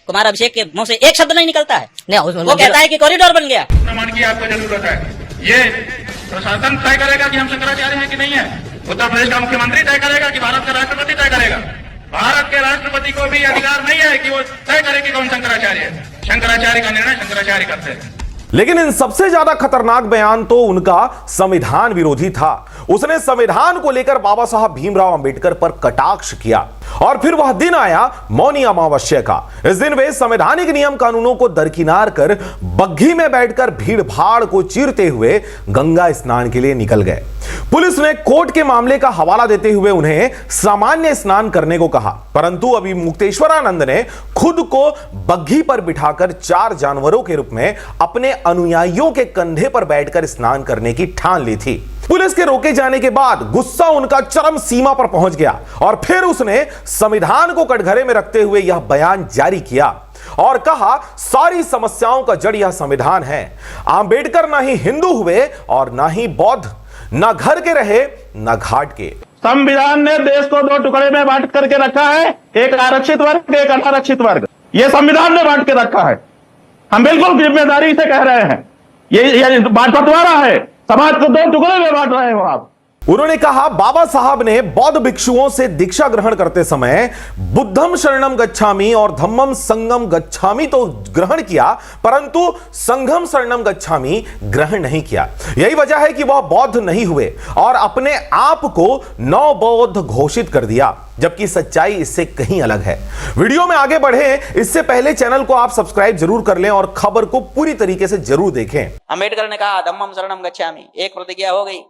कुमार अभिषेक के मुंह से एक शब्द नहीं निकलता है। नहीं, वो कहता है कि कॉरिडोर बन गया। प्रमाण की आपको जरूरत है। ये प्रशासन तय करेगा कि हम शंकराचार्य हैं कि नहीं है। उत्तर प्रदेश का मुख्यमंत्री तय करेगा कि भारत का राष्ट्रपति तय करेगा। भारत के राष्ट्रपति को भी अधिकार नहीं है कि वो तय करे कि कौन शंकराचार्य है। शंकराचार्य का निर्णय शंकराचार्य करते हैं। लेकिन इन सबसे ज्यादा खतरनाक बयान तो उनका संविधान विरोधी था। उसने संविधान को लेकर बाबा साहब भीमराव अंबेडकर पर कटाक्ष किया और फिर वह दिन आया मौनी अमावस्या का। इस दिन वे संवैधानिक नियम कानूनों को दरकिनार कर बग्घी में बैठकर भीड़ भाड़ को चीरते हुए गंगा स्नान के लिए निकल गए। पुलिस ने कोर्ट के मामले का हवाला देते हुए उन्हें सामान्य स्नान करने को कहा, परंतु अभी मुक्तेश्वरानंद ने खुद को बग्घी पर बिठाकर 4 जानवरों के रूप में अपने अनुयायियों के कंधे पर बैठकर स्नान करने की ठान ली थी। पुलिस के रोके जाने के बाद गुस्सा उनका चरम सीमा पर पहुंच गया और फिर उसने संविधान को कटघरे में रखते हुए यह बयान जारी किया और कहा, सारी समस्याओं का जड़ यह संविधान है। अंबेडकर ना ही हिंदू हुए और ना ही बौद्ध, ना घर के रहे ना घाट के। संविधान ने देश को 2 टुकड़े में बांट करके रखा है, एक आरक्षित वर्ग, एक अनारक्षित वर्ग। यह संविधान ने बांट के रखा है। हम बिल्कुल जिम्मेदारी से कह रहे हैं, ये बंटवारा है। समाज को 2 टुकड़े में बांट रहे हो आप। उन्होंने कहा, बाबा साहब ने बौद्ध भिक्षुओं से दीक्षा ग्रहण करते समय बुद्धम शरणम गच्छामि और धम्मम संगम गच्छामि तो ग्रहण किया, परंतु संघम शरणम गच्छामि ग्रहण नहीं किया। यही वजह है कि वह बौद्ध नहीं हुए और अपने आप को नव बौद्ध घोषित कर दिया, जबकि सच्चाई इससे कहीं अलग है। वीडियो में आगे बढ़े इससे पहले चैनल को आप सब्सक्राइब जरूर कर लें और खबर को पूरी तरीके से जरूर देखें। अंबेडकर ने कहा धम्मम शरणम गच्छामि, एक प्रतिज्ञा हो गई।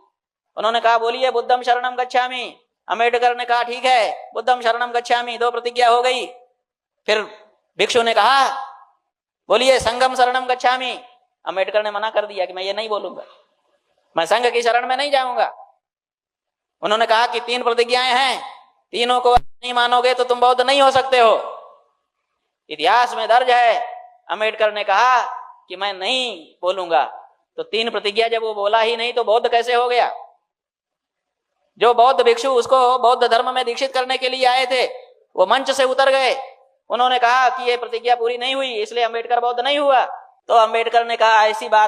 उन्होंने कहा बोलिए बुद्धम शरणम गच्छामि। अंबेडकर ने कहा ठीक है बुद्धम शरणम गच्छामि, 2 प्रतिज्ञा हो गई। फिर भिक्षु ने कहा बोलिए संगम शरणम गच्छामि। अंबेडकर ने मना कर दिया कि मैं ये नहीं बोलूंगा, मैं संघ की शरण में नहीं जाऊंगा। उन्होंने कहा कि 3 प्रतिज्ञाएं हैं, तीनों को नहीं मानोगे तो तुम बौद्ध नहीं हो सकते हो। इतिहास में दर्ज है अंबेडकर ने कहा कि मैं नहीं बोलूंगा, तो 3 प्रतिज्ञा जब वो बोला ही नहीं तो बौद्ध कैसे हो गया। जो बौद्ध भिक्षु उसको बौद्ध धर्म में दीक्षित करने के लिए आए थे वो मंच से उतर गए। उन्होंने कहा कि ये प्रतिज्ञा पूरी नहीं हुई इसलिए अंबेडकर बौद्ध नहीं हुआ। तो अंबेडकर ने कहा ऐसी बात